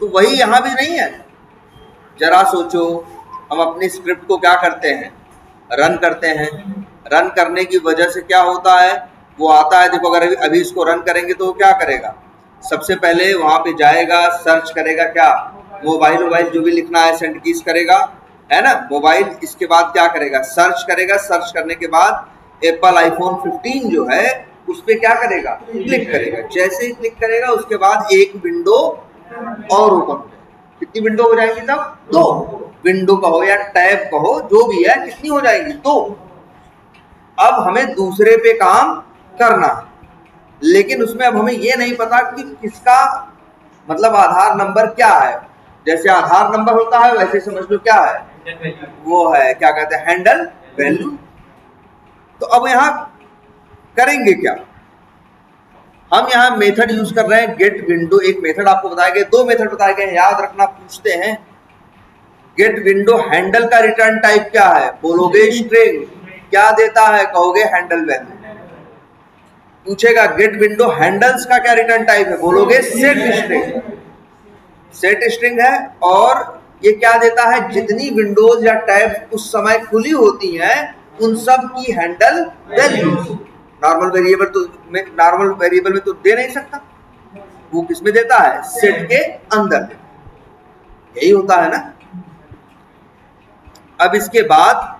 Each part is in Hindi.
तो वही यहाँ भी नहीं है। जरा सोचो, हम अपनी स्क्रिप्ट को क्या करते हैं, रन करते हैं। रन करने की वजह से क्या होता है, वो आता है, देखो अगर अभी इसको रन करेंगे तो वो क्या करेगा, सबसे पहले वहां पे जाएगा, सर्च करेगा, क्या मोबाइल जो भी लिखना है सेंड कीज करेगा, है ना, मोबाइल। इसके बाद क्या करेगा, सर्च करेगा। सर्च करने के बाद एप्पल आईफोन 15 जो है उस पर क्या करेगा, क्लिक करेगा। जैसे ही क्लिक करेगा उसके बाद एक विंडो और ओपन हो जाएगी। कितनी विंडो हो जाएंगी तब, 2 विंडो कहो या टैब कहो, जो भी है, कितनी हो जाएंगी, 2। अब हमें दूसरे पे काम करना है, लेकिन उसमें अब हमें ये नहीं पता कि किसका मतलब आधार नंबर क्या है। जैसे आधार नंबर होता है वैसे समझ लो क्या है, वो है क्या कहते हैं, हैंडल वैल्यू। तो अब यहां करेंगे क्या, हम यहाँ मेथड यूज कर रहे हैं गेट विंडो। एक मेथड आपको बताया गया, 2 मेथड बताए गए, याद रखना, पूछते हैं। गेट विंडो हैंडल का रिटर्न टाइप क्या है, बोलोगे स्ट्रिंग, क्या देता है, कहोगे हैंडल वैल्यू। पूछेगा गेट विंडो हैंडल्स का क्या रिटर्न टाइप है, बोलोगे सेट स्ट्रिंग। सेट स्ट्रिंग है, और ये क्या देता है, जितनी विंडोज या टैब उस समय खुली होती हैं उन सब की हैंडल वैल्यूज। नॉर्मल वेरिएबल में तो दे नहीं सकता, वो किसमें देता है, सेट के अंदर। यही होता है ना। अब इसके बाद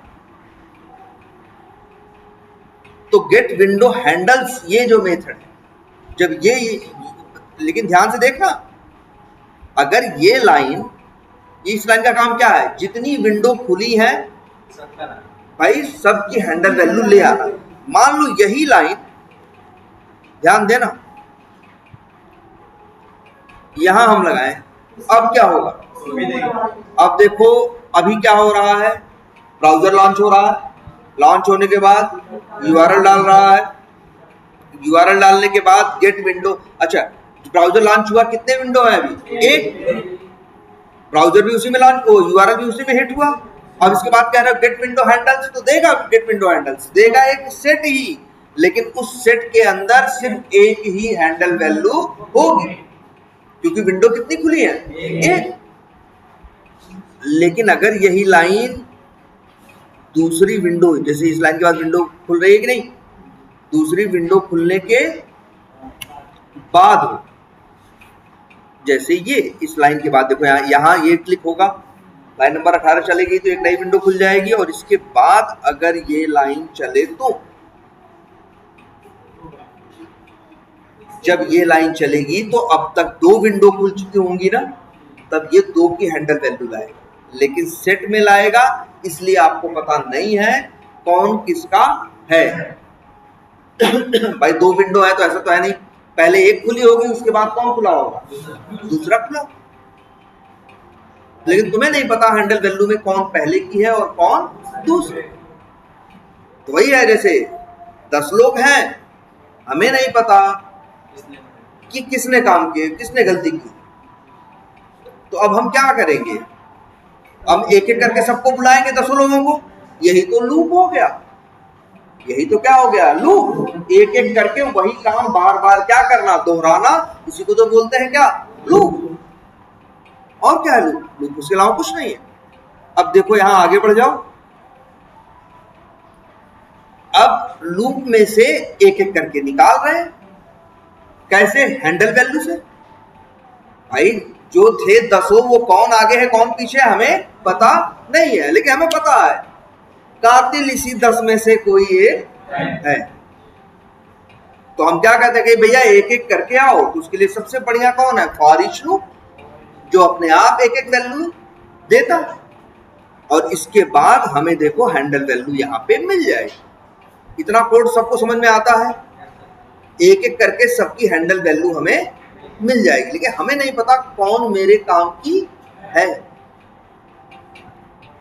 तो गेट विंडो हैंडल्स, ये जो मेथड है, जब ये लेकिन ध्यान से देखना, अगर ये लाइन, इस लाइन का काम क्या है, जितनी विंडो खुली है भाई सबकी हैंडल वैल्यू ले आना। मान लो यही लाइन, ध्यान देना, यहां हम लगाएं, अब क्या होगा, अब देखो अभी क्या हो रहा है, ब्राउजर लॉन्च हो रहा है। लॉन्च होने के बाद यूआरएल डाल रहा है, यूआरएल डालने के बाद गेट विंडो, अच्छा ब्राउजर लॉन्च हुआ, कितने विंडो है अभी, एक। ब्राउजर भी उसी में लॉन्च, यूआरएल भी उसी में हिट हुआ। अब इसके बाद कह रहे हो गेट विंडो हैंडल्स, तो देगा गेट विंडो हैंडल्स, देगा एक सेट ही, लेकिन उस सेट के अंदर सिर्फ एक ही हैंडल वैल्यू होगी, क्योंकि विंडो कितनी खुली है, एक। लेकिन अगर यही लाइन दूसरी विंडो, जैसे इस लाइन के बाद विंडो खुल रही है कि नहीं, दूसरी विंडो खुलने के बाद हो, जैसे ये इस लाइन के बाद देखो यहाँ ये क्लिक होगा, लाइन नंबर 18 चलेगी तो एक नई विंडो खुल जाएगी, और इसके बाद अगर ये लाइन चले तो जब ये लाइन चलेगी तो अब तक 2 विंडो खुल चुकी होंगी ना, तब ये 2 की हैंडल वैल्यू लाएगा, लेकिन सेट में लाएगा, इसलिए आपको पता नहीं है कौन किसका है। भाई 2 विंडो है तो ऐसा तो है नहीं, पहले एक खुली होगी उसके बाद कौन खुला होगा, दूसरा खुला, लेकिन तुम्हें नहीं पता हैंडल वैल्यू में कौन पहले की है और कौन दूसरे। तो वही है, जैसे 10 लोग हैं, हमें नहीं पता कि किसने काम किया, किसने गलती की, तो अब हम क्या करेंगे, हम एक एक करके सबको बुलाएंगे 10 लोगों को, यही तो लूप हो गया, यही तो क्या हो गया, लूप। एक एक करके वही काम बार बार क्या करना, दोहराना, इसी को तो बोलते हैं क्या, लूप। और क्या है लूप, लूप उसके अलावा कुछ नहीं है। अब देखो यहां आगे बढ़ जाओ, अब लूप में से एक एक करके निकाल रहे हैं, कैसे, हैंडल वैल्यू से। भाई जो थे 10 वो कौन आगे है कौन पीछे है हमें पता नहीं है, लेकिन हमें पता है कातिल इसी 10 में से कोई एक है। तो हम क्या कहते हैं कि भैया एक एक करके आओ, तो उसके लिए सबसे बढ़िया कौन है, फॉर ईच लूप, जो अपने आप एक एक वैल्यू देता है, और इसके बाद हमें देखो हैंडल वैल्यू यहां पे मिल जाएगी। इतना कोड सबको समझ में आता है, एक एक करके सबकी हैंडल वैल्यू हमें मिल जाएगी, लेकिन हमें नहीं पता कौन मेरे काम की है।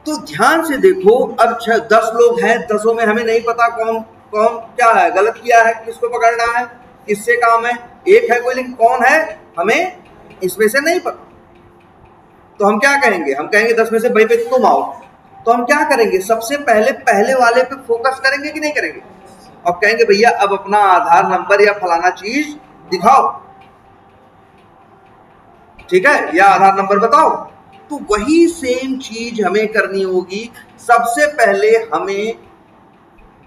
तो ध्यान से देखो, अब 10 लोग हैं, 10 में हमें नहीं पता कौन कौन क्या है, गलत किया है, किसको पकड़ना है, किससे काम है, एक है कोई, लेकिन कौन है हमें इसमें से नहीं पता। तो हम क्या कहेंगे, हम कहेंगे 10 में से भाई पे तुम आओ, तो हम क्या करेंगे, सबसे पहले वाले पे फोकस करेंगे कि नहीं करेंगे, और कहेंगे भैया अब अपना आधार नंबर या फलाना चीज दिखाओ। ठीक है, या आधार नंबर बताओ। तो वही सेम चीज हमें करनी होगी। सबसे पहले हमें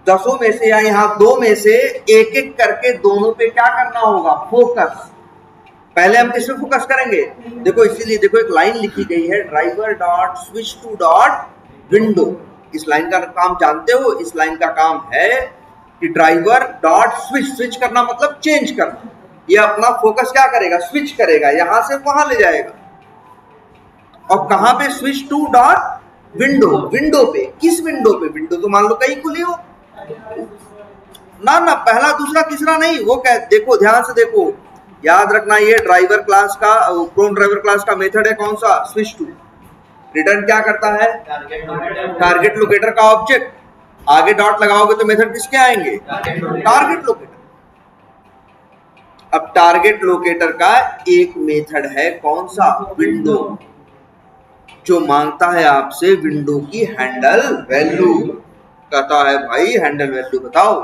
10 में से या यहाँ 2 में से एक एक करके दोनों पे क्या करना होगा, फोकस। पहले हम किस पे फोकस करेंगे, देखो इसीलिए देखो एक लाइन लिखी गई है, driver dot switch to dot window. इस लाइन का काम जानते हो, इस लाइन का काम है कि ड्राइवर डॉट स्विच, स्विच करना मतलब चेंज करना। ये अपना फोकस क्या करेगा, स्विच करेगा, यहां से वहां ले जाएगा। और कहां पे, switch to dot window, window पे। किस विंडो पे, विंडो तो मान लो कहीं खुली हो ना, ना पहला दूसरा तीसरा नहीं, वो क्या, देखो ध्यान से देखो, याद रखना, ये ड्राइवर क्लास का, क्रोम ड्राइवर क्लास का मेथड है कौन सा, स्विच टू। रिटर्न क्या करता है, टारगेट लोकेटर का ऑब्जेक्ट। आगे डॉट लगाओगे तो मेथड किसके आएंगे, टारगेट लोकेटर। अब टारगेट लोकेटर का एक मेथड है कौन सा, विंडो, जो मांगता है आपसे विंडो की हैंडल वैल्यू। कहता है भाई हैंडल वैल्यू बताओ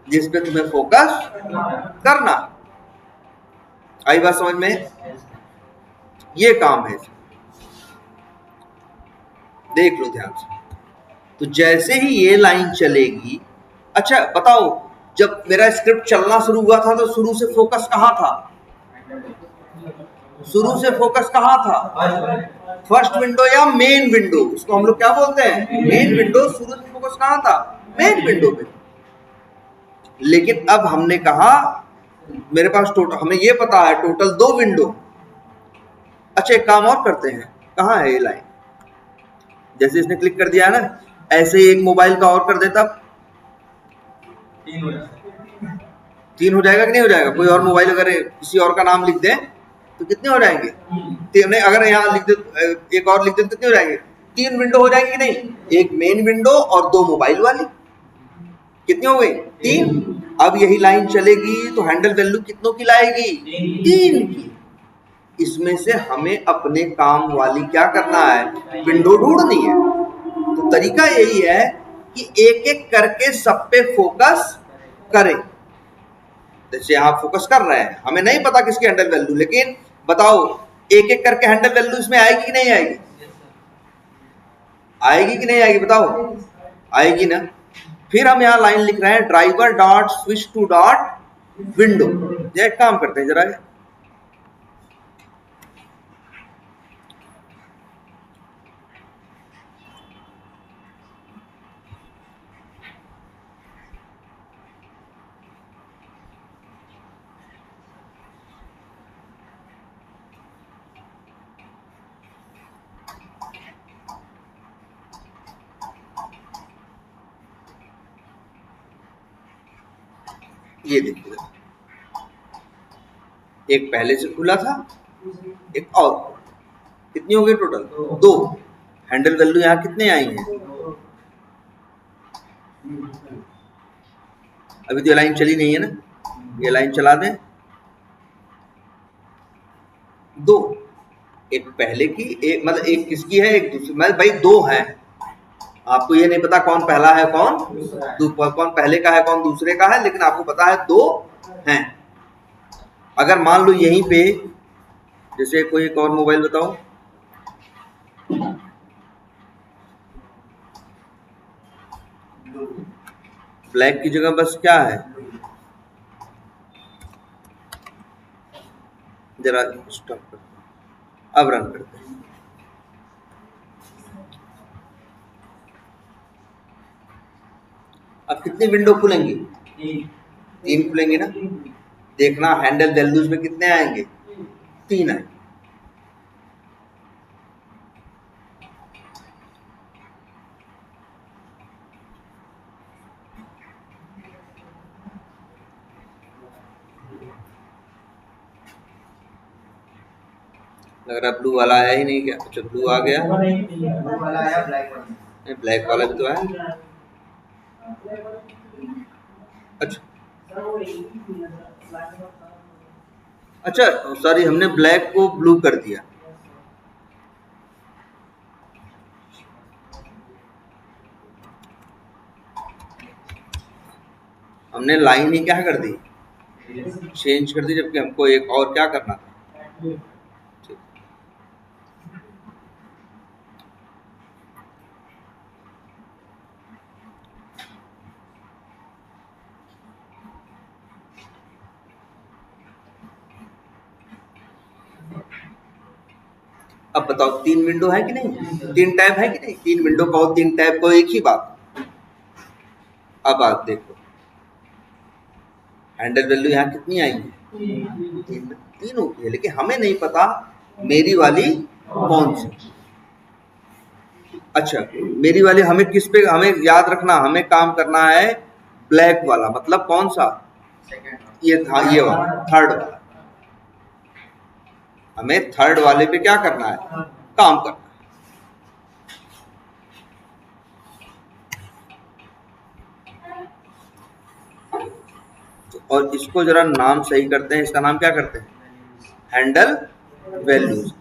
जिस पे तुम्हें फोकस करना। आई बात समझ में, ये काम है, देख लो ध्यान से। तो जैसे ही ये लाइन चलेगी, अच्छा बताओ, जब मेरा स्क्रिप्ट चलना शुरू हुआ था तो शुरू से फोकस कहाँ था, शुरू से फोकस कहाँ था, फर्स्ट विंडो या मेन विंडो, उसको हम लोग क्या बोलते हैं, मेन विंडो। शुरू से फोकस कहाँ था, मेन विंडो पे। लेकिन अब हमने कहा मेरे पास टोटल, हमें ये पता है टोटल 2 विंडो। अच्छा एक काम और करते हैं, कहाँ है ये लाइन, जैसे इसने क्लिक कर दिया है ना, ऐसे ही एक मोबाइल का और कर देता, 3 हो जाएगा कि नहीं हो जाएगा। कोई और मोबाइल अगर किसी और का नाम लिख दें तो कितने हो जाएंगे, 3। अगर यहाँ लिख दे, एक और लिख दे तो कितने हो जाएंगे, 3 विंडो हो जाएंगे कि नहीं, एक मेन विंडो और 2 मोबाइल वाली, कितनी हो गई, 3। अब यही लाइन चलेगी तो हैंडल वैल्यू कितनों की लाएगी, 3 की। इसमें से हमें अपने काम वाली क्या करना है, विंडो ढूंढनी है। तो तरीका यही है कि एक एक करके सब पे फोकस करें। जैसे आप फोकस कर रहे हैं, हमें नहीं पता किसकी हैंडल वैल्यू, लेकिन बताओ एक एक करके हैंडल वैल्यू इसमें आएगी कि नहीं आएगी, आएगी कि नहीं आएगी, बताओ आएगी ना। फिर हम यहाँ लाइन लिख रहे हैं, driver dot switch to dot window. ये काम करते हैं जरा, ये देखिए, एक पहले से खुला था, एक और, कितनी हो गई टोटल, 2। हैंडल वैल्यू यहाँ कितने आई हैं, अभी तो ये लाइन चली नहीं है ना, ये लाइन चला दें, 2, एक पहले की, एक मतलब एक किसकी है, एक दूसरी, मतलब भाई 2 हैं। आपको ये नहीं पता कौन पहला है कौन कौन पहले का है कौन दूसरे का है, लेकिन आपको पता है 2 हैं। अगर मान लो यहीं पे, जैसे कोई एक और मोबाइल बताओ, ब्लैक की जगह बस क्या है, जरा स्टॉप करते हैं, अब रन करते हैं। अब कितनी विंडो खुलेंगी, 3 खुलेंगी ना। देखना हैंडल वैल्यूज में कितने आएंगे, 3 आएंगे। लग रहा ब्लू वाला आया ही नहीं क्या, अच्छा ब्लू आ गया, ब्लैक वाला भी तो है। अच्छा सॉरी, हमने ब्लैक को ब्लू कर दिया। हमने लाइन ही क्या कर दी, चेंज कर दी, जबकि हमको एक और क्या करना था, अब बताओ, 3 विंडो है कि नहीं, 3 टैब है कि नहीं, 3 विंडो कहो, 3 टैब को, एक ही बात। अब आप देखो हैंडल वैल्यू यहाँ कितनी आई है, 3 की है, लेकिन हमें नहीं पता मेरी वाली कौन सी। अच्छा, मेरी वाली हमें किस पे, हमें याद रखना, हमें काम करना है ब्लैक वाला, मतलब कौन सा, ये था, ये वाला थर्ड वाला। हमें थर्ड वाले पे क्या करना है, काम करना है। और इसको जरा नाम सही करते हैं, इसका नाम क्या करते हैं, हैंडल वैल्यूज।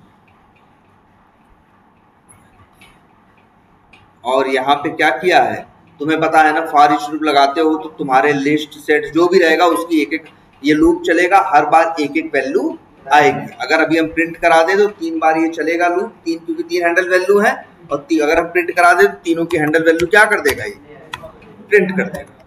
और यहाँ पे क्या किया है, तुम्हें पता है ना, फॉर ईच लूप लगाते हो तो तुम्हारे लिस्ट सेट जो भी रहेगा उसकी एक एक ये लूप चलेगा, हर बार एक एक वैल्यू आएगी। अगर अभी हम प्रिंट करा दे तो 3 बार ये चलेगा लूप, 3 क्योंकि 3 हैंडल वैल्यू है, और अगर हम प्रिंट करा दे तो तीनों की हैंडल वैल्यू क्या कर देगा, ये प्रिंट कर देगा।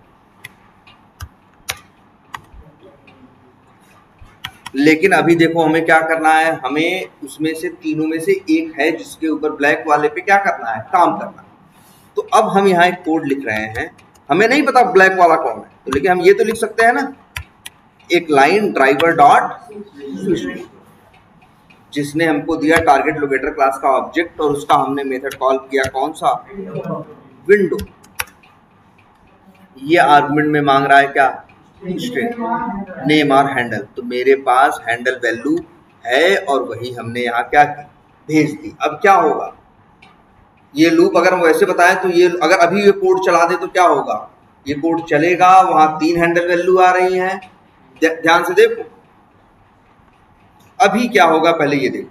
लेकिन अभी देखो हमें क्या करना है, हमें उसमें से तीनों में से एक है जिसके ऊपर ब्लैक वाले पे क्या करना है, काम करना है। तो अब हम यहाँ एक कोड लिख रहे हैं, हमें नहीं पता ब्लैक वाला कौन है, तो लेकिन हम ये तो लिख सकते हैं ना, एक लाइन ड्राइवर डॉट स्विच, जिसने हमको दिया टारगेट लोकेटर क्लास का ऑब्जेक्ट, और उसका हमने मेथड कॉल किया कौन सा, विंडो। ये आर्गुमेंट में मांग रहा है क्या, स्ट्रिंग नेम और हैंडल। तो मेरे पास हैंडल वैल्यू है और वही हमने यहाँ क्या की, भेज दी। अब क्या होगा, ये लूप अगर हम वैसे बताएं तो ये अगर अभी ये कोड चला दे तो क्या होगा, ये कोड चलेगा, वहां 3 हैंडल वैल्यू आ रही हैं, ध्यान से देखो। अभी क्या होगा, पहले ये देखो,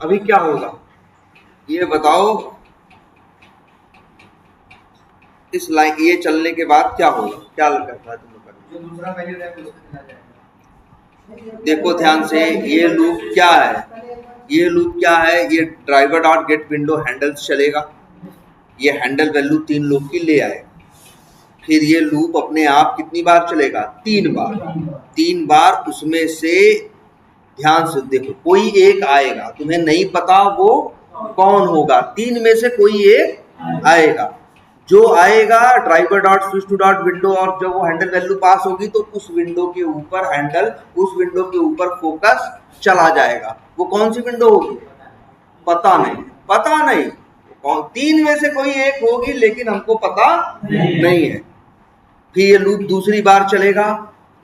अभी क्या होगा ये बताओ, इस लाइन ये चलने के बाद क्या होगा, क्या लगता है तुम लोग, जो दूसरा वैल्यू है उसमें चला जाएगा। देखो ध्यान से, ये लूप क्या है, ये लूप क्या है, ये driver dot gate window handles चलेगा, ये हैंडल वैल्यू 3 लूप की ले आएगा, फिर ये लूप अपने आप कितनी बार चलेगा, 3 बार, 3 बार, उसमें से ध्यान से देखो कोई एक आएगा, तुम्हें नहीं पता वो कौन होगा, 3 में से कोई एक आएगा, जो आएगा driver dot switch to dot window, और जब वो हैंडल वैल्यू पास होगी तो उस विंडो के ऊपर हैंडल, उस विंडो के ऊपर फोकस चला जाएगा। वो कौन सी विंडो होगी, पता नहीं, पता नहीं, 3 में से कोई एक होगी, लेकिन हमको पता नहीं है। फिर ये लूप दूसरी बार चलेगा,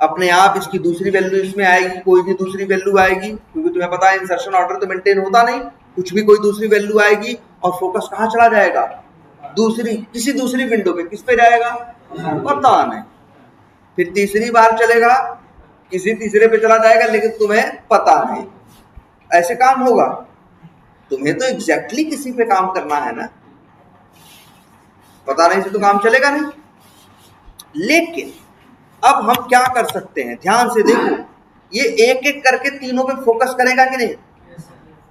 अपने आप इसकी दूसरी वैल्यू इसमें आएगी, कोई भी दूसरी वैल्यू आएगी, क्योंकि तुम्हें पता है इंसर्शन ऑर्डर तो मेंटेन होता नहीं, कुछ भी कोई दूसरी वैल्यू आएगी, और फोकस कहाँ चला जाएगा, दूसरी, किसी दूसरी विंडो पे, किस पे जाएगा, पता नहीं। फिर तीसरी बार चलेगा, किसी तीसरे पे चला जाएगा, लेकिन तुम्हें पता नहीं। ऐसे काम होगा, तुम्हें तो एग्जैक्टली किसी पे काम करना है ना, पता नहीं से तो काम चलेगा नहीं। लेकिन अब हम क्या कर सकते हैं, ध्यान से देखो, ये एक एक करके तीनों पे फोकस करेगा कि नहीं।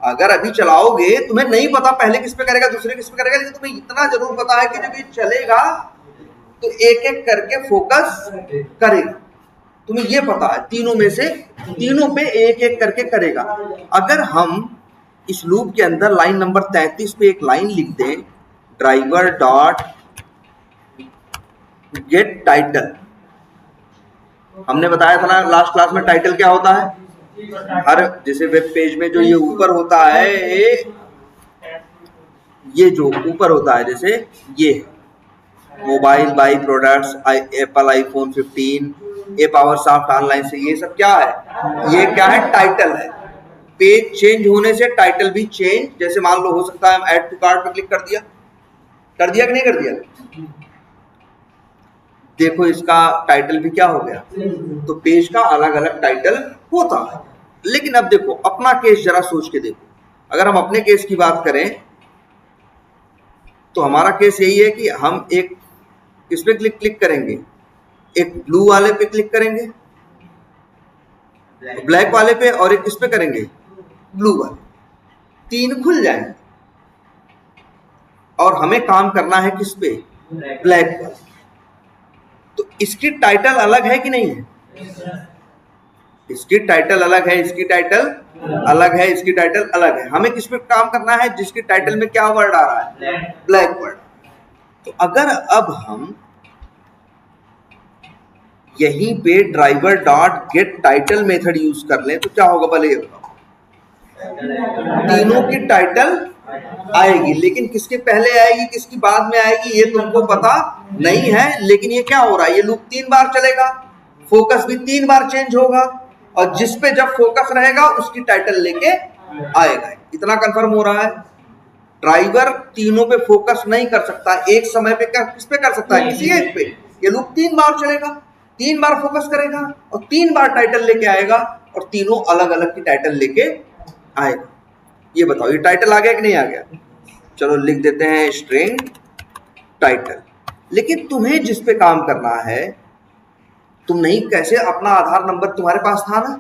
अगर अभी चलाओगे, तुम्हें नहीं पता पहले किस पे करेगा, दूसरे किस पे करेगा, लेकिन तुम्हें इतना जरूर पता है कि जब ये चलेगा तो एक एक करके फोकस करेगा, तुम्हें ये पता है, तीनों में से तीनों पे एक एक करके करेगा। अगर हम इस लूप के अंदर लाइन नंबर 33 पे एक लाइन लिख दें, ड्राइवर डॉट गेट टाइटल, हमने बताया था ना लास्ट क्लास में, टाइटल क्या होता है, हर जैसे वेब पेज में जो ये ऊपर होता है, ये जो ऊपर होता है, जैसे ये mobile by products, Apple iPhone 15, A power soft online से, ये सब क्या है, ये क्या है, टाइटल है। पेज चेंज होने से टाइटल भी चेंज, जैसे मान लो हो सकता है हम ऐड टू कार्ट पे क्लिक कर दिया कि नहीं कर दिया, देखो इसका टाइटल भी क्या हो गया, तो पेज का अलग अलग टाइटल होता है। लेकिन अब देखो अपना केस जरा सोच के देखो, अगर हम अपने केस की बात करें तो हमारा केस यही है कि हम एक किस पे क्लिक करेंगे, एक ब्लू वाले पे क्लिक करेंगे, ब्लैक वाले पे, और एक किस पे करेंगे, ब्लू वाले, 3 खुल जाएंगे, और हमें काम करना है किस पे, ब्लैक वाले। तो इसकी टाइटल अलग है कि नहीं है, इसकी टाइटल अलग है, इसकी टाइटल अलग है, इसकी टाइटल अलग है। हमें किस पे काम करना है? जिसकी टाइटल में क्या वर्ड आ रहा है? Black word. तो अगर अब हम यहीं पे driver dot gate title method use कर लें तो क्या होगा? भले ये बताओ, तीनों की टाइटल आएगी, लेकिन किसके पहले आएगी किसकी बाद में आएगी ये तुमको पता नहीं है। लेकिन ये क्या हो रहा है? ये लूप 3 बार चलेगा, फोकस भी 3 बार चेंज होगा, और जिस पे जब फोकस रहेगा उसकी टाइटल लेके आएगा। इतना कंफर्म हो रहा है? ड्राइवर तीनों पे फोकस नहीं कर सकता एक समय पे। किस पे कर सकता है? किसी एक पे। ये लूप 3 बार चलेगा, 3 बार फोकस करेगा और 3 बार टाइटल लेके आएगा, और तीनों अलग अलग की टाइटल लेके आएगा। ये बताओ, ये टाइटल आ गया कि नहीं आ गया? चलो लिख देते हैं स्ट्रिंग टाइटल। लेकिन तुम्हें जिस पे काम करना है, तुम नहीं कैसे अपना आधार नंबर तुम्हारे पास था ना,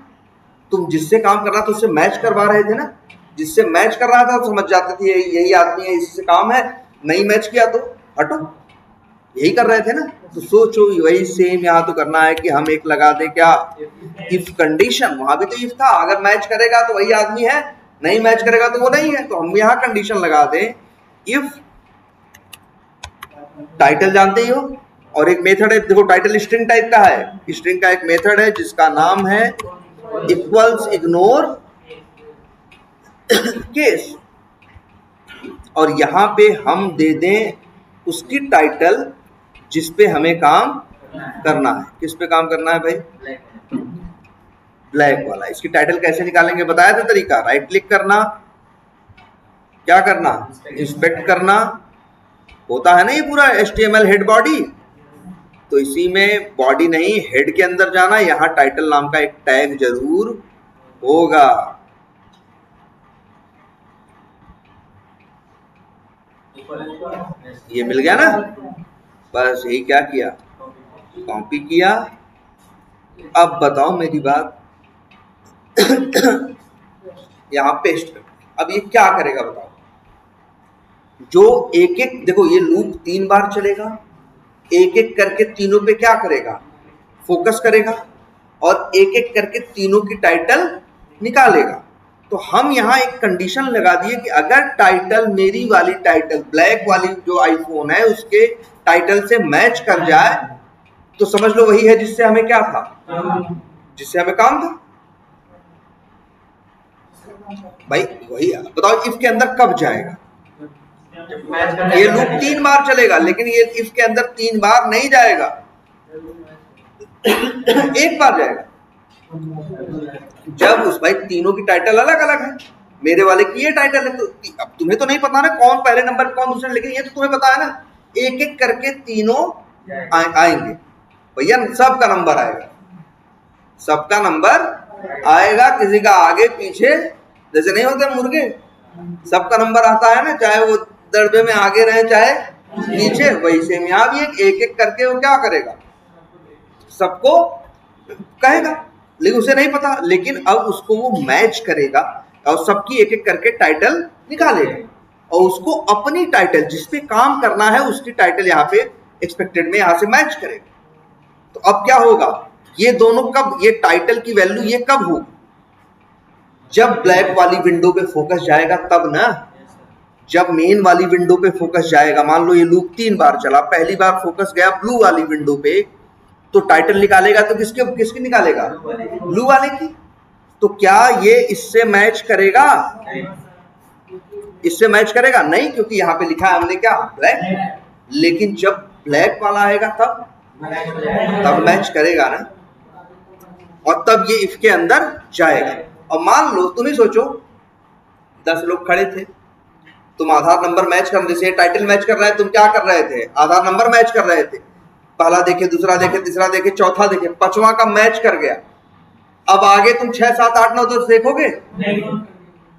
तुम जिससे काम कर रहा था उससे मैच करवा रहे थे ना। जिससे मैच कर रहा था समझ जाते थे यही आदमी है, इसी से काम है। नहीं मैच किया तो हटो, यही कर रहे थे ना। तो सोचो वही सेम यहाँ तो करना है कि हम एक लगा दे क्या? If condition. वहां भी तो इफ था, अगर मैच करेगा तो वही आदमी है, नहीं मैच करेगा तो वो नहीं है। तो हम यहाँ कंडीशन लगा दें इफ टाइटल जानते ही हो, और एक मेथड है, देखो टाइटल स्ट्रिंग टाइप का है। स्ट्रिंग का एक मेथड है जिसका नाम है इक्वल्स इग्नोर केस, और यहां पे हम दे दें उसकी टाइटल जिस पे हमें काम करना है। किस पे काम करना है भाई? ब्लैक वाला। इसकी टाइटल कैसे निकालेंगे बताया था तरीका? राइट क्लिक करना, क्या करना? इंस्पेक्ट करना। होता है ना ये पूरा HTML हेड बॉडी, तो इसी में बॉडी नहीं हेड के अंदर जाना, यहां टाइटल नाम का एक टैग जरूर होगा। ये मिल गया ना? बस यही क्या किया? कॉपी किया। अब बताओ मेरी बात, यहां पेस्ट कर। अब ये क्या करेगा बताओ? जो एक एक, देखो ये लूप 3 बार चलेगा, एक एक करके तीनों पे क्या करेगा? फोकस करेगा, और एक एक करके तीनों की टाइटल निकालेगा। तो हम यहाँ एक कंडीशन लगा दिए कि अगर टाइटल मेरी वाली टाइटल ब्लैक वाली जो आईफोन है उसके टाइटल से मैच कर जाए तो समझ लो वही है जिससे हमें क्या था, जिससे हमें काम था। भाई वही बताओ इफ के अंदर कब जाएगा? ये लूप 3 बार चलेगा, लेकिन ये इफ के अंदर 3 बार नहीं जाएगा, एक बार जाएगा। जब उस भाई तीनों की टाइटल अलग अलग है, मेरे वाले की ये टाइटल है, तो अब तुम्हें तो नहीं पता ना कौन पहले नंबर कौन दूसरे, लेकिन ये तो तुम्हें पता है ना। एक एक करके तीनों आएंगे भैया, सबका नंबर आएगा, सबका नंबर आएगा। किसी का आगे पीछे जैसे नहीं होते मुर्गे, सबका नंबर आता है ना, चाहे वो दड़बे में आगे रहे चाहे पीछे। वैसे में यहाँ भी एक एक करके वो क्या करेगा? सबको कहेगा, लेकिन उसे नहीं पता। लेकिन अब उसको वो मैच करेगा और सबकी एक एक करके टाइटल निकालेगा, और उसको अपनी टाइटल जिस पे काम करना है उसकी टाइटल यहाँ पे एक्सपेक्टेड में यहाँ से मैच करेगा। तो अब क्या होगा? ये दोनों कब, ये टाइटल की वैल्यू ये कब होगी? जब ब्लैक वाली विंडो पे फोकस जाएगा तब ना। जब मेन वाली विंडो पे फोकस जाएगा, मान लो ये लूप 3 बार चला, पहली बार फोकस गया ब्लू वाली विंडो पे, तो टाइटल निकालेगा तो किसकी निकालेगा? ब्लू वाले की। तो क्या ये इससे मैच करेगा? इससे मैच करेगा नहीं, क्योंकि यहाँ पे लिखा है हमने क्या? ब्लैक। लेकिन जब ब्लैक वाला आएगा तब मैच करेगा ना, और तब ये इफ के अंदर जाएगा। और मान लो तुम ही सोचो 10 लोग खड़े थे, तुम आधार नंबर मैच कर, जैसे टाइटल मैच कर रहे हैं, तुम क्या कर रहे थे? आधार नंबर मैच कर रहे थे। पहला देखे, दूसरा देखे, तीसरा देखे, चौथा देखे, 5वां का मैच कर गया। अब आगे तुम 6, 7, 8, 9 10 देखोगे?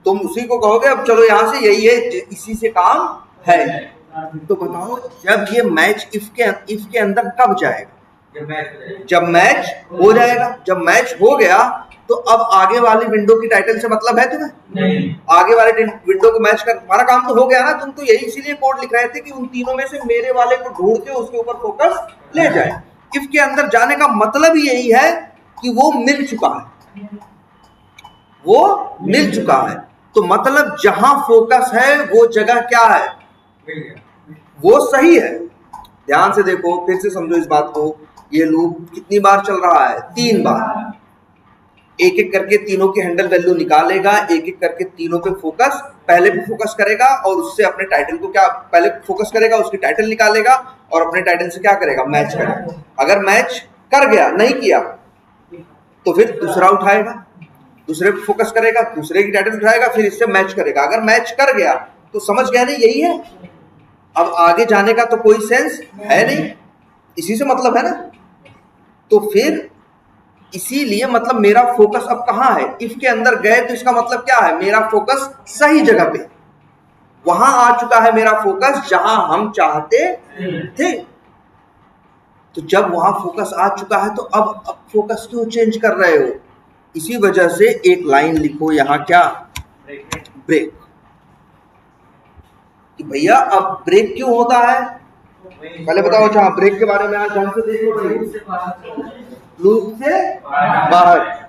तुम उसी को कहोगे अब चलो यहाँ से यही है, इसी से काम है। तो बताओ जब ये मैच इफ के अंदर कब जाएगा? जब मैच हो जाएगा। जब मैच हो गया तो अब आगे वाली विंडो की टाइटल से मतलब है तुम्हें? नहीं। आगे वाले विंडो को मैच कर, हमारा काम तो हो गया ना। तुम तो यही इसीलिए कोड लिख रहे थे कि उन तीनों में से मेरे वाले को ढूंढ के उसके ऊपर फोकस ले जाए। इफ के अंदर जाने का मतलब ही यही है कि वो मिल चुका है, वो मिल चुका है। तो मतलब जहां फोकस है वो जगह क्या है, वो सही है। ध्यान से देखो, फिर से समझो इस बात को। ये लूप कितनी बार चल रहा है, 3 बार। एक एक करके तीनों की हैंडल वैल्यू निकालेगा, एक एक करके तीनों पे फोकस, पहले पे फोकस करेगा और उससे अपने टाइटल को क्या, पहले फोकस करेगा, उसकी टाइटल निकालेगा और अपने टाइटल से क्या करेगा, मैच करेगा। अगर मैच कर गया, नहीं किया तो फिर दूसरा उठाएगा, दूसरे पे फोकस करेगा, दूसरे की टाइटल उठाएगा, फिर इससे मैच करेगा। अगर मैच कर गया तो समझ गया नहीं, यही है। अब आगे जाने का तो कोई सेंस है नहीं, इसी से मतलब है ना। तो फिर इसीलिए मतलब मेरा फोकस अब कहां है, इफ के अंदर गए तो इसका मतलब क्या है, मेरा फोकस सही जगह पे, वहां आ चुका है मेरा फोकस जहां हम चाहते थे। तो जब वहां फोकस आ चुका है तो अब फोकस क्यों चेंज कर रहे हो? इसी वजह से एक लाइन लिखो यहां, क्या, ब्रेक। कि भैया अब ब्रेक क्यों होता है, पहले बताओ। अच्छा, ब्रेक के बारे में आज ध्यान से देखो। लूप से बाहर।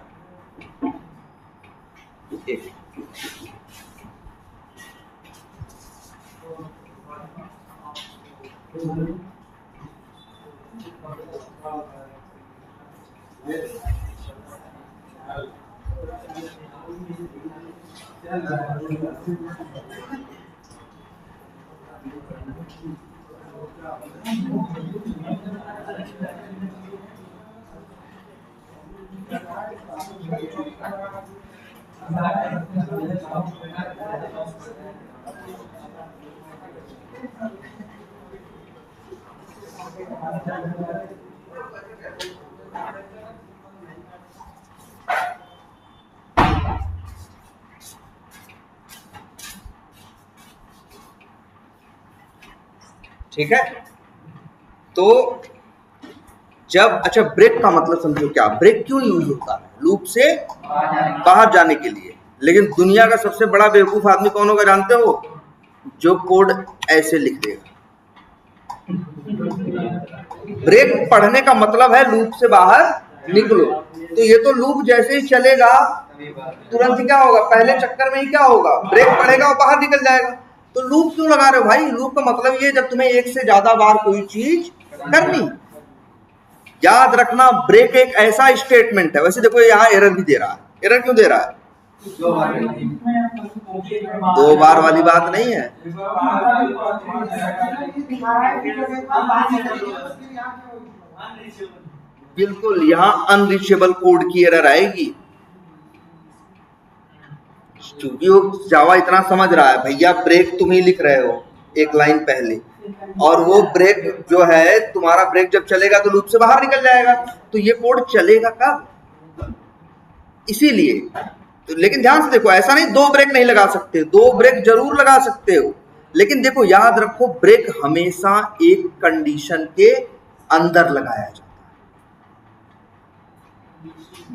ठीक है। तो जब, अच्छा, ब्रेक का मतलब समझो, क्या ब्रेक क्यों यूज होता है, लूप से बाहर जाने के लिए। लेकिन दुनिया का सबसे बड़ा बेवकूफ आदमी कौन होगा जानते हो, जो कोड ऐसे लिख देगा। ब्रेक पढ़ने का मतलब है लूप से बाहर निकलो। तो ये तो लूप जैसे ही चलेगा तुरंत क्या होगा, पहले चक्कर में ही क्या होगा, ब्रेक पड़ेगा और बाहर निकल जाएगा। तो लूप क्यों लगा रहे हो भाई? लूप का मतलब ये, जब तुम्हें एक से ज्यादा बार कोई चीज करनी। याद रखना, ब्रेक एक ऐसा स्टेटमेंट है। वैसे देखो यहाँ एरर भी दे रहा है, एरर क्यों दे रहा है? 2 बार वाली बात नहीं है। बिल्कुल, यहाँ अनरीचेबल कोड की एरर आएगी, क्योंकि वो जावा इतना समझ रहा है, भैया ब्रेक तुम ही लिख रहे हो एक लाइन पहले, और वो ब्रेक जो है तुम्हारा, ब्रेक जब चलेगा तो लूप से बाहर निकल जाएगा। तो ये कोड चलेगा कब, इसीलिए। तो लेकिन ध्यान से देखो, ऐसा नहीं 2 ब्रेक नहीं लगा सकते, 2 ब्रेक जरूर लगा सकते हो। लेकिन देखो, याद रखो, ब्रेक हमेशा एक कंडीशन के अंदर लगाया जाता है।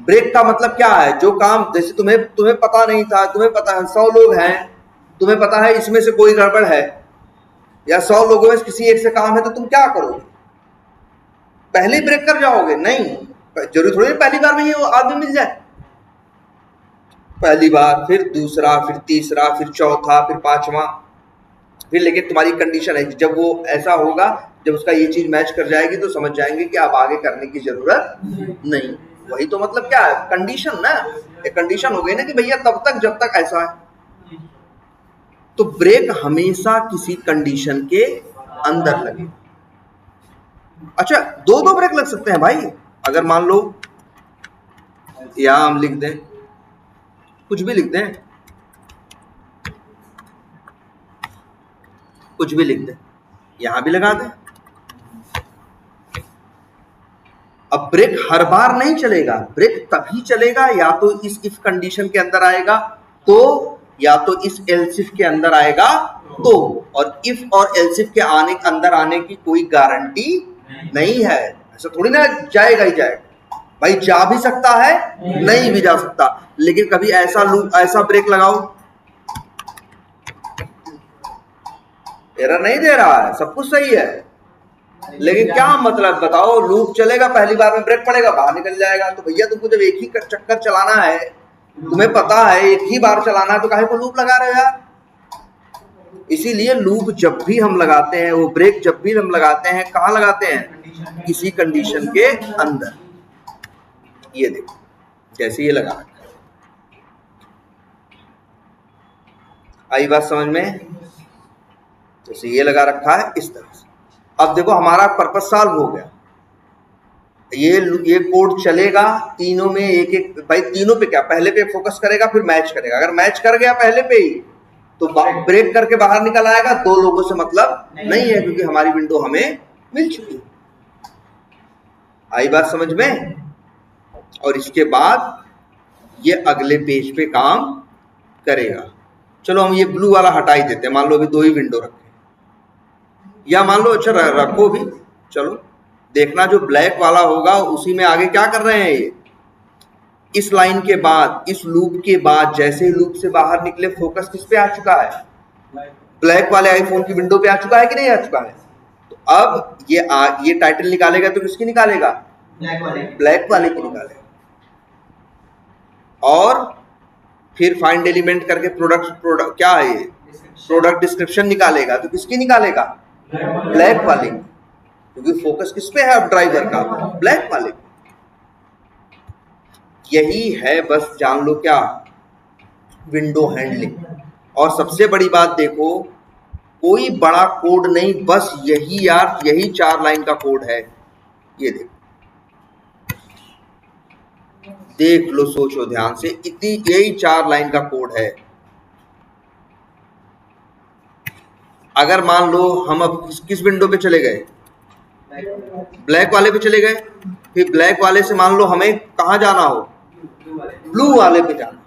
ब्रेक का मतलब क्या है, जो काम, जैसे तुम्हें पता नहीं था, तुम्हें पता है 100 लोग हैं, तुम्हें पता है इसमें से कोई गड़बड़ है, या 100 लोगों में किसी एक से काम है, तो तुम क्या करोगे? पहले ब्रेक कर जाओगे? नहीं, जरूरी थोड़ी पहली बार में ये आदमी मिल जाए। पहली बार, फिर दूसरा, फिर तीसरा, फिर चौथा, फिर 5वां, फिर। लेकिन तुम्हारी कंडीशन है कि जब वो ऐसा होगा, जब उसका ये चीज मैच कर जाएगी तो समझ जाएंगे कि अब आगे करने की जरूरत नहीं। वही तो मतलब क्या है, कंडीशन ना, एक कंडीशन हो गई ना कि भैया तब तक जब तक ऐसा है। तो ब्रेक हमेशा किसी कंडीशन के अंदर लगे। अच्छा, 2 ब्रेक लग सकते हैं भाई। अगर मान लो यहां हम लिख दें, कुछ भी लिख दें, कुछ भी लिख दें, यहां भी लगा दें। अब ब्रेक हर बार नहीं चलेगा, ब्रेक तभी चलेगा या तो इस इफ कंडीशन के अंदर आएगा तो, या तो इस एल्स इफ के अंदर आएगा तो। और इफ और एल्स इफ के अंदर आने की कोई गारंटी नहीं है। ऐसा थोड़ी ना जाएगा ही जाएगा भाई, जा भी सकता है, नहीं भी जा सकता। लेकिन कभी ऐसा ब्रेक लगाओ, एरर नहीं दे रहा है, सब कुछ सही है, लेकिन क्या मतलब बताओ, लूप चलेगा, पहली बार में ब्रेक पड़ेगा, बाहर निकल जाएगा। तो भैया तुमको जब एक ही चक्कर चलाना है, तुम्हें पता है एक ही बार चलाना है, तो काहे को लूप लगा रहे हो यार। इसीलिए लूप जब भी हम लगाते हैं, वो ब्रेक जब भी हम लगाते हैं, कहाँ लगाते हैं, किसी कंडीशन के अंदर। ये देखो जैसे ये लगा रखा है, आई बात समझ में। जैसे ये लगा रखा है इस तरह से। अब देखो हमारा पर्पस सॉल्व हो गया। ये कोड चलेगा तीनों में, एक एक भाई तीनों पे क्या, पहले पे फोकस करेगा फिर मैच करेगा। अगर मैच कर गया पहले पे ही तो ब्रेक करके बाहर निकल आएगा। दो लोगों से मतलब नहीं है, क्योंकि हमारी विंडो हमें मिल चुकी है। आई बात समझ में। और इसके बाद ये अगले पेज पे काम करेगा। चलो हम ये ब्लू वाला हटा ही देते हैं। मान लो अभी दो ही विंडो रखे, या मान लो अच्छा रखो भी, चलो देखना जो ब्लैक वाला होगा उसी में आगे क्या कर रहे हैं। ये इस लाइन के बाद, इस लूप के बाद जैसे ही लूप से बाहर निकले, फोकस किस पे आ चुका है, ब्लैक वाले आईफोन की विंडो पे आ चुका है कि नहीं आ चुका है। तो अब ये टाइटल निकालेगा तो किसकी निकालेगा, ब्लैक वाले की निकालेगा। और फिर फाइंड एलिमेंट करके प्रोडक्ट क्या है ये, प्रोडक्ट डिस्क्रिप्शन निकालेगा तो किसकी निकालेगा, ब्लैक वाले की, क्योंकि फोकस किस पे है अब ड्राइवर का, ब्लैक वाले। यही है, बस जान लो क्या, विंडो हैंडलिंग। और सबसे बड़ी बात देखो, कोई बड़ा कोड नहीं, बस यही यार, यही 4 लाइन का कोड है। ये देखो, देख लो, सोचो ध्यान से, इतनी यही 4 लाइन का कोड है। अगर मान लो हम अब किस विंडो पे चले गए, ब्लैक वाले पे चले गए, फिर ब्लैक वाले से मान लो हमें कहां जाना हो, ब्लू वाले पे जाना।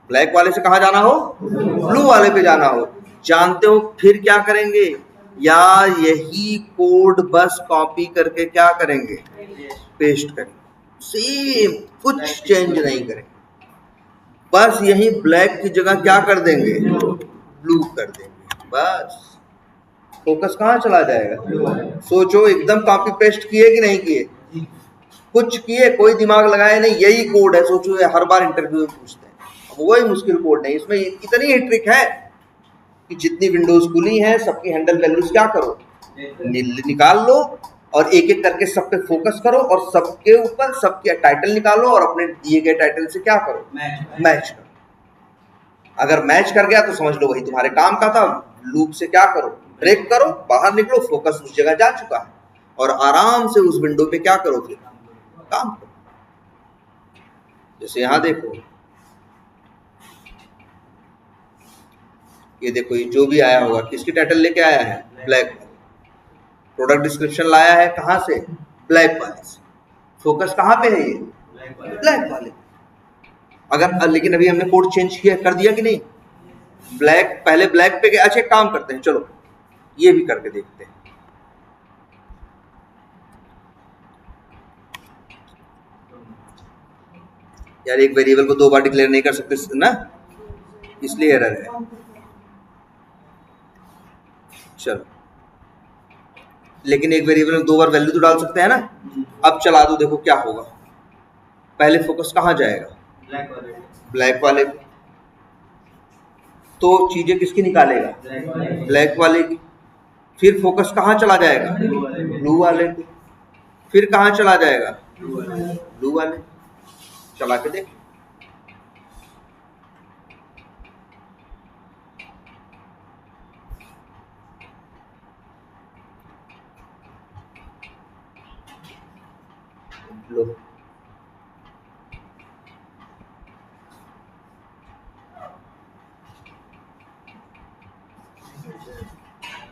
ब्लैक वाले से कहां जाना हो, ब्लू वाले पे जाना हो। जानते हो फिर क्या करेंगे यार, यही कोड बस कॉपी करके क्या करेंगे, पेस्ट करेंगे। सेम, कुछ चेंज नहीं करेंगे, बस यही ब्लैक की जगह क्या कर देंगे, ब्लू कर देंगे। बस फोकस कहाँ चला जाएगा। सोचो, एकदम कॉपी पेस्ट किए कि नहीं किए, कुछ किए, कोई दिमाग लगाए नहीं, यही कोड है। सोचो, हर बार इंटरव्यू में पूछते हैं, वही मुश्किल कोड नहीं, इसमें इतनी ही ट्रिक है कि जितनी विंडोज खुली हैं सबकी हैंडल वैल्यूज क्या करो, निकाल लो, और एक एक करके सब पे फोकस करो, और सबके ऊपर सबकी टाइटल निकालो, और अपने दिए गए टाइटल से क्या करो, मैच करो। अगर मैच कर गया तो समझ लो वही तुम्हारे काम का था। लूप से क्या करो, ब्रेक करो, बाहर निकलो, फोकस उस जगह जा चुका है, और आराम से उस विंडो पे क्या करो, फिर काम करो। जैसे यहां देखो, ये देखो, ये जो भी आया होगा किसकी टाइटल लेके आया है, ब्लैक। प्रोडक्ट डिस्क्रिप्शन लाया है कहां से, ब्लैक वाले से। फोकस कहां पे है, ये ब्लैक वाले। अगर लेकिन अभी हमने कोड चेंज किया, कर दिया कि नहीं, ब्लैक पहले ब्लैक पे गया। अच्छा काम करते हैं, चलो ये भी करके देखते हैं। यार एक वेरिएबल को 2 बार डिक्लेयर नहीं कर सकते ना, इसलिए एरर है। चलो, लेकिन एक वेरिएबल में 2 बार वैल्यू तो डाल सकते हैं ना। अब चला दो, देखो क्या होगा। पहले फोकस कहाँ जाएगा, ब्लैक वाले पे। तो चीजें किसकी निकालेगा, ब्लैक वाले की। फिर फोकस कहाँ चला जाएगा, ब्लू वाले पे। फिर कहाँ चला जाएगा, ब्लू वाले। चला के देख, लो,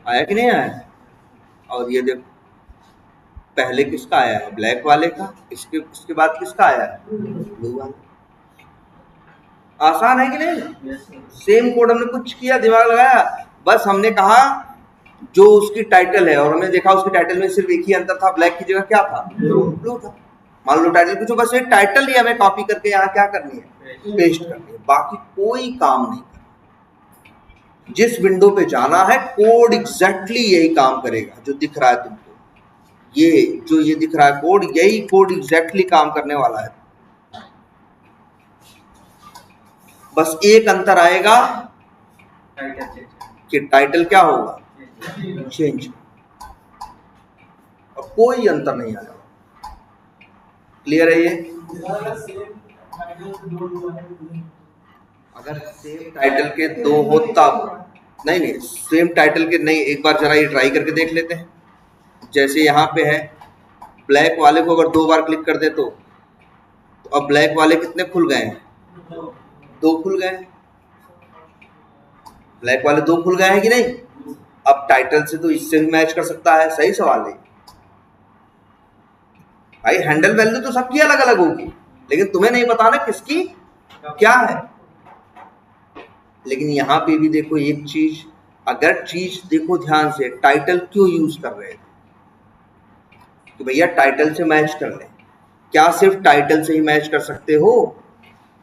आया कि नहीं आया। और ये देखो, पहले किसका आया है, ब्लैक वाले का, इसके बाद किसका आया है, ब्लू वाला। आसान है कि नहीं। सेम कोड हमने कुछ किया, दिमाग लगाया, बस हमने कहा जो उसकी टाइटल है, और हमने देखा उसकी टाइटल में सिर्फ एक ही अंतर था, ब्लैक की जगह क्या था, ब्लू था। मान लो टाइटल पूछो, बस ये टाइटल ही हमें कॉपी करके यहाँ क्या करनी है, पेस्ट करनी है, बाकी कोई काम नहीं करना। जिस विंडो पे जाना है कोड एग्जैक्टली यही काम करेगा जो दिख रहा है तुमको। ये जो ये दिख रहा है कोड, यही कोड एग्जैक्टली काम करने वाला है। बस एक अंतर आएगा कि टाइटल क्या होगा, चेंज, और कोई अंतर नहीं आएगा। क्लियर है ये? अगर सेम टाइटल के दो हो तब नहीं, सेम टाइटल के नहीं। एक बार जरा ये ट्राई करके देख लेते हैं। जैसे यहाँ पे है ब्लैक वाले को अगर 2 बार क्लिक कर दे तो अब ब्लैक वाले कितने खुल गए हैं? 2 खुल गए हैं। ब्लैक वाले 2 खुल गए हैं कि नहीं? अब टाइटल से तो इससे भी मैच कर सकता है। सही सवाल है भाई। हैंडल वैल्यू तो सबकी अलग अलग होगी, लेकिन तुम्हें नहीं पता ना किसकी क्या है। लेकिन यहाँ पे भी देखो एक चीज, अगर चीज देखो ध्यान से, टाइटल क्यों यूज कर रहे थे कि भैया टाइटल से मैच कर लें। क्या सिर्फ टाइटल से ही मैच कर सकते हो?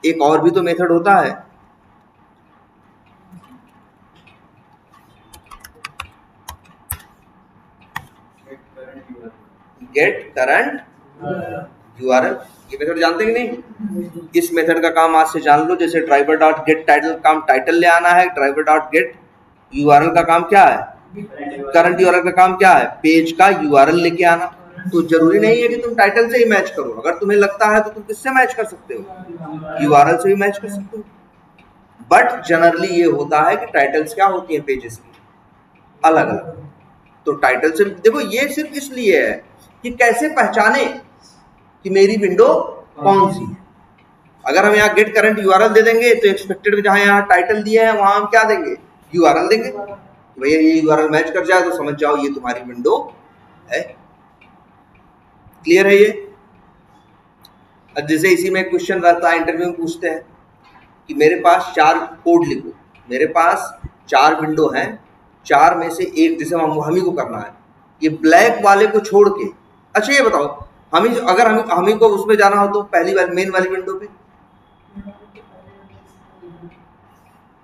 एक और भी तो मेथड होता है। गेट करंट यूआरएल, ये मेथड जानते कि नहीं? इस मेथड का काम आज से जान लो। जैसे ड्राइवर डॉट गेट टाइटल, काम टाइटल ले आना है। ड्राइवर डॉट गेट यूआरएल का काम क्या है? करंट यूआरएल का काम क्या है? पेज का यूआरएल लेके आना। तो जरूरी नहीं है कि तुम टाइटल से ही मैच करो। अगर तुम्हें लगता है तो तुम किससे मैच कर सकते हो? यूआरएल से भी मैच कर सकते हो। बट जनरली ये होता है कि टाइटल्स क्या होती है पेजेस की अलग अलग। तो टाइटल से देखो, ये सिर्फ इसलिए है कि कैसे पहचाने कि मेरी विंडो कौन सी है। अगर हम यहाँ गेट करंट यूआरएल दे देंगे तो एक्सपेक्टेड जहां यहाँ टाइटल दिए हैं वहां हम क्या देंगे? यूआरएल देंगे। भैया ये यूआरएल मैच कर जाए तो समझ जाओ ये तुम्हारी विंडो है। क्लियर है ये? जैसे इसी में क्वेश्चन रहता है, इंटरव्यू में पूछते हैं कि मेरे पास 4 कोड लिखो। मेरे पास 4 विंडो हैं, 4 में से एक, जैसे हम ही को करना है, ये ब्लैक वाले को छोड़ के। अच्छा ये बताओ, अगर हम ही को उसमें जाना हो तो पहली बार मेन वाली विंडो पे,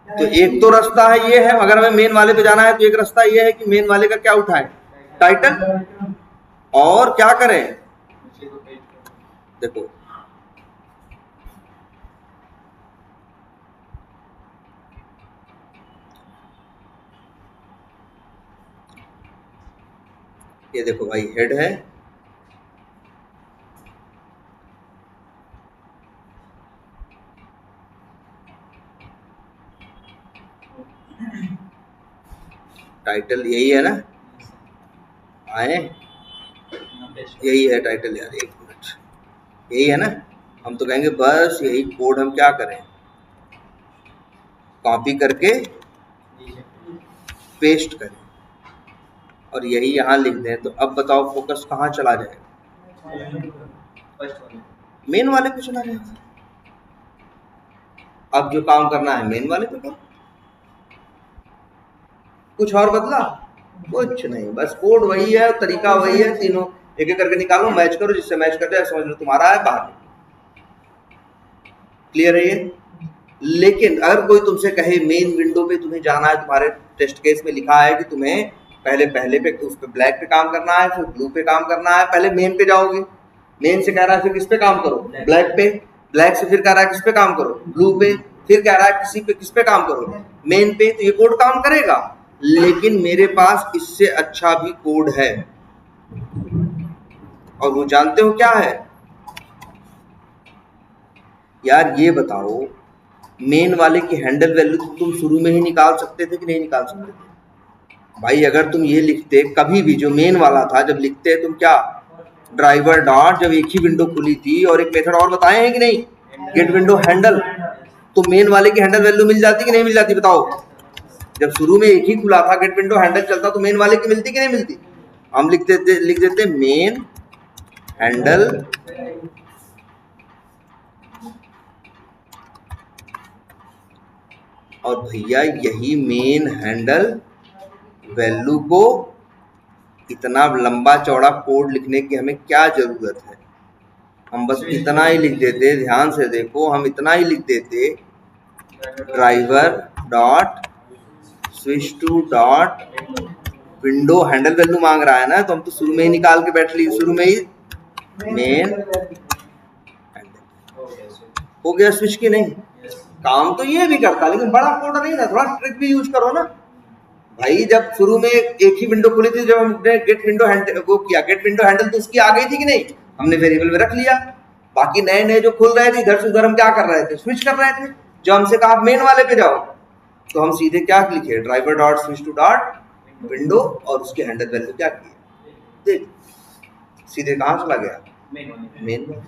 तो एक तो रास्ता है ये है। अगर हमें मेन वाले पे जाना है तो एक रास्ता ये है कि मेन वाले का क्या उठाएं? टाइटल, और क्या करें? देखो ये देखो भाई, हेड है, टाइटल यही है ना? आए, यही है टाइटल यार। एक मिनट, यही है ना? हम तो कहेंगे बस यही कोड हम क्या करें, कॉपी करके पेस्ट करें और यही यहाँ लिख दें। तो अब बताओ फोकस कहाँ चला जाएगा? मेन वाले पे चला जाएगा। अब जो काम करना है मेन वाले पे करो। कुछ और बदला? कुछ नहीं, बस कोड वही है, तरीका वही है। तीनों एक एक करके निकालो, मैच करो, जिससे मैच कर जाए समझ लो तुम्हारा है, बाहर। क्लियर है ये? लेकिन अगर कोई तुमसे कहे मेन विंडो पे तुम्हें जाना है, तुम्हारे टेस्ट केस में लिखा है कि तुम्हें पहले पे उस पे ब्लैक पे काम करना है, फिर ब्लू पे काम करना है, पहले मेन पे जाओगे। मेन से कह रहा है फिर किस पे काम करो? ब्लैक पे। ब्लैक से फिर कह रहा है किस पे काम करो? ब्लू पे। फिर कह रहा है किस पे काम करो? मेन पे। तो ये कोड काम करेगा, लेकिन मेरे पास इससे अच्छा भी कोड है, और वो जानते हो क्या है यार? ये बताओ, मेन वाले की हैंडल वैल्यू तुम शुरू में ही निकाल सकते थे कि नहीं निकाल सकते थे? भाई अगर तुम ये लिखते कभी भी, जो मेन वाला था जब लिखते तुम क्या, ड्राइवर डॉट, जब एक ही विंडो खुली थी और एक मेथड और बताए हैं कि नहीं, गेट विंडो हैंडल, तो मेन वाले की हैंडल वैल्यू मिल जाती कि नहीं मिल जाती? बताओ। जब शुरू में एक ही खुला था, गेट विंडो हैंडल चलता, तो मेन वाले की मिलती कि नहीं मिलती? हम लिख देते मेन हैंडल और भैया यही मेन हैंडल वैल्यू को इतना लंबा चौड़ा कोड लिखने की हमें क्या जरूरत है? हम बस इतना ही लिख देते, ध्यान से देखो, हम इतना ही लिख देते, driver dot switch to dot window handle value मांग रहा है ना, तो हम तो शुरू में ही निकाल के बैठ ली, शुरू में ही मेन हो गया स्विच की। नहीं, काम तो ये भी करता लेकिन बड़ा कोड नहीं ना, थोड़ा ट्रिक भी यूज करो ना भाई। जब शुरू में एक ही विंडो खुली थी, जब हमने गेट विंडो हैंडल वो किया, गेट विंडो हैंडल तो उसकी आ गई थी कि नहीं, हमने वेरिएबल में रख लिया। बाकी नए नए जो खुल रहे थे इधर से उधर हम क्या कर रहे थे, स्विच कर रहे थे। जब हमसे कहा मेन वाले पे जाओ, तो हम सीधे क्या लिखे, driver dot switch to dot window और उसके हैंडल वैल्यू क्या किए, देख सीधे कहाँ चला गया, मेन।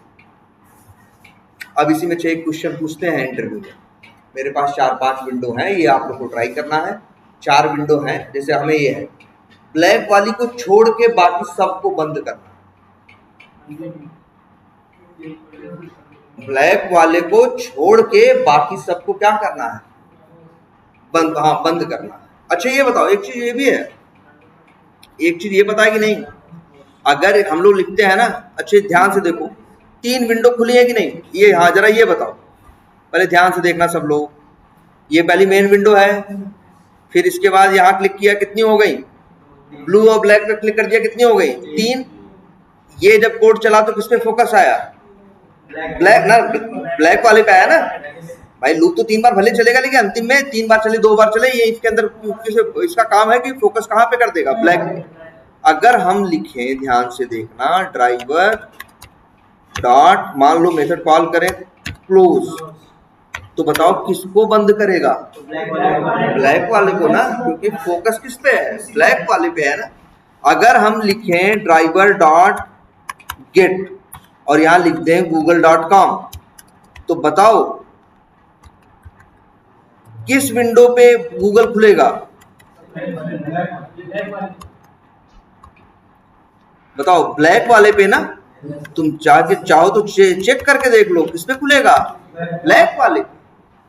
अब इसी में 6 क्वेश्चन पूछते हैं इंटरव्यू में। मेरे पास 4-5 विंडो हैं, ये आप लोग को ट्राई करना है। 4 विंडो हैं, जैसे हमें ये है, ब्लैक वाली को छोड़ के बाकी सबको बंद करना। ब्लैक वाले को छोड़ के बाकी सबको क्या करना है, बंद, हाँ बंद करना। अच्छा ये बताओ, एक चीज ये भी है, एक चीज ये पता है कि नहीं, अगर हम लोग लिखते हैं ना, अच्छे ध्यान से देखो, 3 विंडो खुली है कि नहीं, ये हाँ जरा ये बताओ, पहले ध्यान से देखना सब लोग। ये पहली मेन विंडो है, फिर इसके बाद यहाँ क्लिक किया, कितनी हो गई, ब्लू और ब्लैक पे क्लिक कर दिया, कितनी हो गई, 3। ये जब कोड चला तो किस पे फोकस आया, ब्लैक ना, ब्लैक वाले पे आया ना भाई। लूप तो 3 बार भले चलेगा, लेकिन अंतिम में 3 बार चले 2 बार चले, ये इसके अंदर इसका काम है कि फोकस कहाँ पे कर देगा, ब्लैक पे। अगर हम लिखें, ध्यान से देखना, ड्राइवर डॉट, मान लो मेथड कॉल करें क्लोज, तो बताओ किसको बंद करेगा, ब्लैक वाले को ना, क्योंकि फोकस किस पे है, ब्लैक वाले पे है ना। अगर हम लिखें ड्राइवर डॉट गेट और यहां लिख दें google.com, तो बताओ किस विंडो पे गूगल खुलेगा, बताओ ब्लैक वाले पे ना। तुम चाहो तो चेक करके देख लो किस पे खुलेगा, ब्लैक वाले।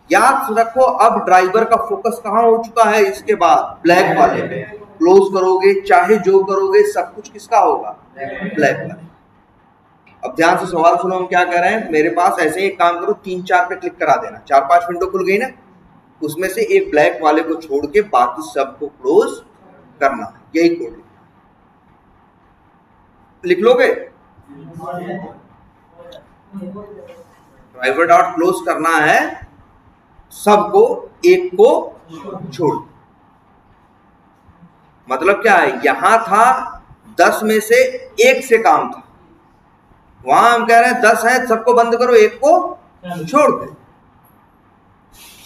याद रखो, अब ड्राइवर का फोकस कहां हो चुका है, इसके बाद ब्लैक वाले पे। क्लोज करोगे, चाहे जो करोगे, सब कुछ किसका होगा, ब्लैक वाले। अब ध्यान से सवाल सुनो, हम क्या कर रहे हैं। मेरे पास ऐसे ही एक काम करो, 3-4 पे क्लिक करा देना, 4-5 विंडो खुल गई ना, उसमें से एक ब्लैक वाले को छोड़ के बाकी सबको क्लोज करना, यही कोड लिख लोगे। ड्राइवर डॉट क्लोज करना है सबको, एक को छोड़। मतलब क्या है, यहां था 10 में से 1 से काम था, वहां हम कह रहे हैं 10 है, सबको बंद करो, एक को छोड़ दे।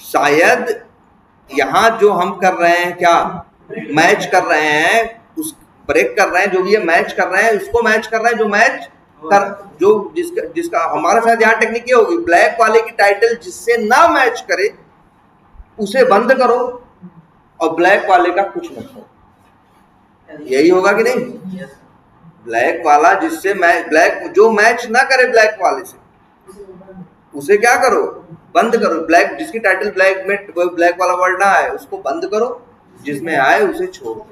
शायद यहां जो हम कर रहे हैं, क्या मैच कर रहे हैं, उस ब्रेक कर रहे हैं, जो भी ये मैच कर रहे हैं, उसको मैच कर रहे हैं, जो मैच कर, जो जिसका हमारे साथ यहाँ टेक्निक ये होगी, ब्लैक वाले की टाइटल जिससे ना मैच करे उसे बंद करो और ब्लैक वाले का कुछ मत करो। यही होगा कि नहीं, ब्लैक वाला जिससे ब्लैक जो मैच ना करे ब्लैक वाले से, उसे क्या करो, बंद करो। ब्लैक जिसकी टाइटल ब्लैक में ब्लैक वाला वर्ड ना आए उसको बंद करो, जिसमें आए उसे छोड़ो।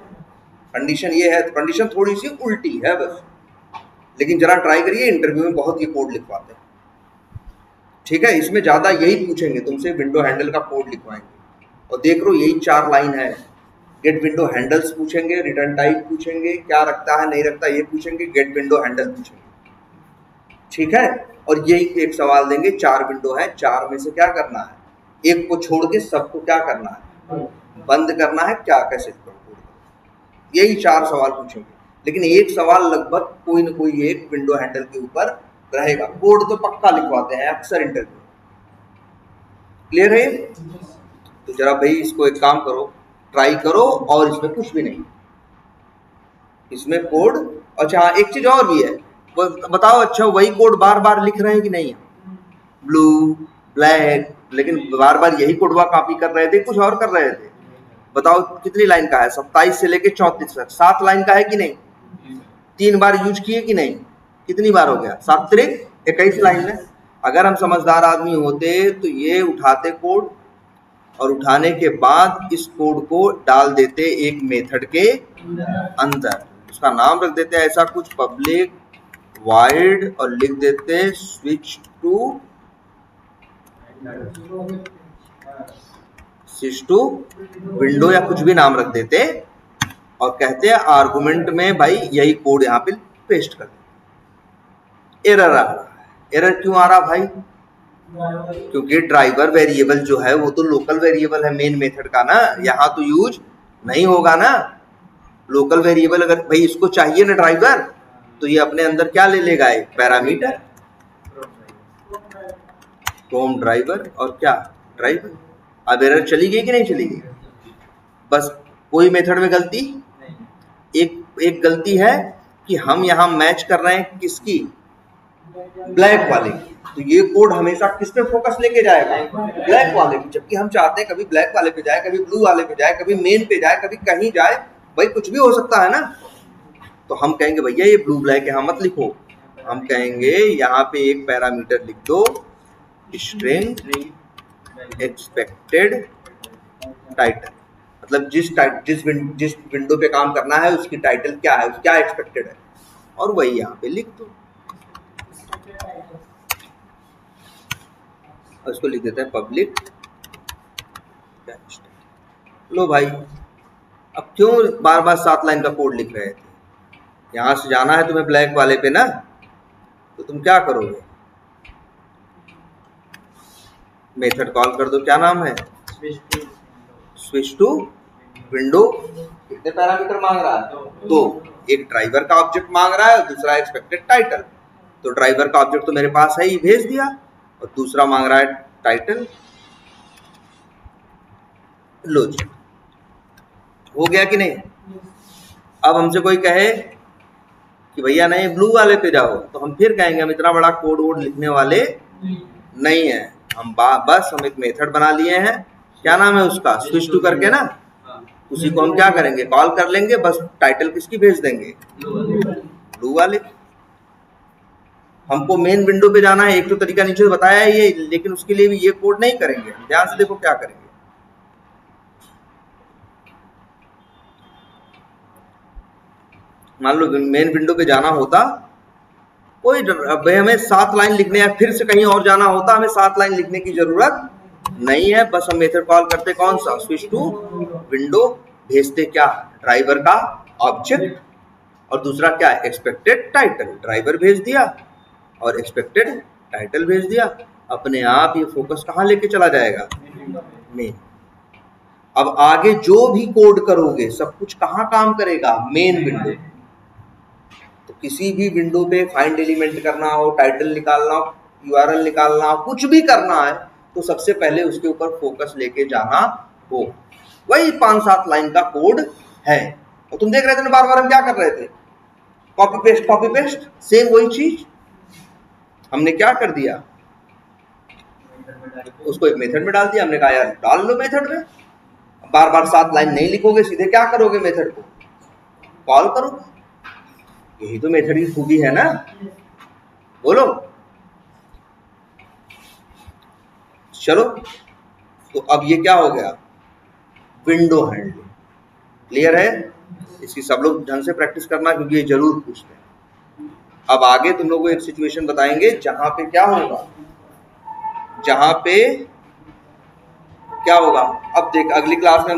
कंडीशन ये है, कंडीशन थोड़ी सी उल्टी है बस, लेकिन जरा ट्राई करिए, इंटरव्यू में बहुत ये कोड लिखवाते हैं। ठीक है, इसमें ज्यादा यही पूछेंगे तुमसे, विंडो हैंडल का कोड लिखवाएंगे। और देख लो यही 4 लाइन है, गेट विंडो हैंडल्स पूछेंगे, रिटर्न टाइप पूछेंगे, क्या रखता है नहीं रखता ये पूछेंगे, गेट विंडो हैंडल पूछेंगे। ठीक है, और यही एक सवाल देंगे, 4 विंडो है, 4 में से क्या करना है, एक को छोड़ के सबको क्या करना है, बंद करना है, क्या कैसे करोगे। यही 4 सवाल पूछेंगे, लेकिन एक सवाल लगभग कोई ना कोई एक विंडो हैंडल के ऊपर रहेगा। कोड तो पक्का लिखवाते हैं अक्सर इंटरव्यू। क्लियर है? तो जरा भाई इसको एक काम करो, ट्राई करो, और इसमें कुछ भी नहीं, इसमें कोड। अच्छा एक चीज और भी है, बताओ, अच्छा वही कोड बार बार लिख रहे हैं कि नहीं, ब्लू ब्लैक, लेकिन बार बार यही कोडवा कॉपी कर रहे थे, कुछ और कर रहे थे। बताओ कितनी लाइन का है, 27 से लेके 34 तक, 7 लाइन का है कि नहीं, 3 बार यूज किए कि नहीं, कितनी बार हो गया, 7 त्रिक 21 लाइन है। अगर हम समझदार आदमी होते तो ये उठाते कोड, और उठाने के बाद इस कोड को डाल देते एक मेथड के अंदर, उसका नाम रख देते ऐसा कुछ, पब्लिक वाइड, और लिख देते switch to switch to window या कुछ भी नाम रख देते और कहते हैं आर्गुमेंट में भाई यही कोड यहाँ पे पेस्ट कर दे। एरर आ रहा है। एरर क्यों आ रहा भाई? क्योंकि ड्राइवर वेरिएबल जो है वो तो लोकल वेरिएबल है मेन मेथड का ना, यहाँ तो यूज नहीं होगा ना। लोकल वेरिएबल अगर भाई इसको चाहिए ना ड्राइवर, तो ये अपने अंदर क्या ले लेगा? एक पैरामीटर फ्रॉम ड्राइवर और क्या ड्राइवर। अब एरर चली गई कि नहीं चली गई? बस कोई मेथड में गलती, एक गलती है कि हम यहाँ मैच कर रहे हैं किसकी? ब्लैक वाले की। तो ये कोड हमेशा किस पे फोकस लेके जाएगा? ब्लैक वाले की। जबकि हम चाहते हैं कभी ब्लैक वाले पे जाए, कभी ब्लू वाले पे जाए, कभी मेन पे जाए, कभी कहीं जाए, भाई कुछ भी हो सकता है ना। तो हम कहेंगे भैया ये ब्लू ब्लैक यहाँ मत लिखो, हम कहेंगे यहाँ पे एक पैरामीटर लिख दो, स्ट्रिंग एक्सपेक्टेड टाइटल। मतलब जिस विंडो पे काम करना है उसकी टाइटल क्या है, क्या एक्सपेक्टेड है, और वही यहाँ पे लिख दो। उसको लिख देते हैं पब्लिक। लो भाई, अब क्यों बार बार 7 लाइन का कोड लिख रहे थे? यहां से जाना है तुम्हें ब्लैक वाले पे ना, तो तुम क्या करोगे? मेथड कॉल कर दो। क्या नाम है? Switch to window. कितने पैरामीटर मांग रहा है? 2। एक ड्राइवर का ऑब्जेक्ट मांग रहा है और दूसरा एक्सपेक्टेड टाइटल। तो ड्राइवर का ऑब्जेक्ट तो मेरे पास है ही, भेज दिया, और दूसरा मांग रहा है टाइटल। लो जी, हो गया कि नहीं? अब हमसे कोई कहे कि भैया नहीं ब्लू वाले पे जाओ, तो हम फिर कहेंगे हम इतना बड़ा कोड वोड लिखने वाले नहीं है। हम बस हम एक मेथड बना लिए हैं, क्या नाम है उसका? स्विच टू करके ना, उसी को हम क्या करेंगे? कॉल कर लेंगे। बस टाइटल किसकी भेज देंगे? ब्लू वाले। हमको मेन विंडो पे जाना है, एक तो तरीका नीचे बताया है ये, लेकिन उसके लिए भी ये कोड नहीं करेंगे। ध्यान से देखो क्या करेंगे। मान लो मेन विंडो पे जाना होता, कोई भाई हमें 7 लाइन लिखने या फिर से कहीं और जाना होता, हमें 7 लाइन लिखने की जरूरत नहीं है। बस हम मेथड कॉल करते कौन सा? Switch to window. भेजते क्या? ड्राइवर का ऑब्जेक्ट, और दूसरा क्या? Expected title. ड्राइवर भेज दिया और एक्सपेक्टेड टाइटल भेज दिया। अपने आप ये फोकस कहाँ लेके चला जाएगा? मेन। अब आगे जो भी कोड करोगे सब कुछ कहाँ काम करेगा? Main window. तो किसी भी विंडो पे फाइंड एलिमेंट करना हो, टाइटल निकालना हो, यूआरएल निकालना हो, कुछ भी करना है, तो सबसे पहले उसके ऊपर फोकस लेके जाना हो। वही 5-7 लाइन का कोड है। और तुम देख रहे थे ना बार बार हम क्या कर रहे थे? कॉपी पेस्ट, सेम वही चीज। हमने क्या कर दिया? उसको एक मेथड में डाल दिया। हमने कहा यार डाल लो मेथड में। बार बार 7 लाइन नहीं लिखोगे, सीधे क्या करोगे? मेथड को कॉल करोगे। यही तो मेथड की खूबी है ना, बोलो। चलो, तो अब ये क्या हो गया? Window handling. क्लियर है? इसकी सब लोग ढंग से प्रैक्टिस करना, क्योंकि ये जरूर पूछते हैं। अब आगे तुम लोगों को एक सिचुएशन बताएंगे जहां पे क्या होगा, जहां पे क्या होगा। अब देख, अगली क्लास में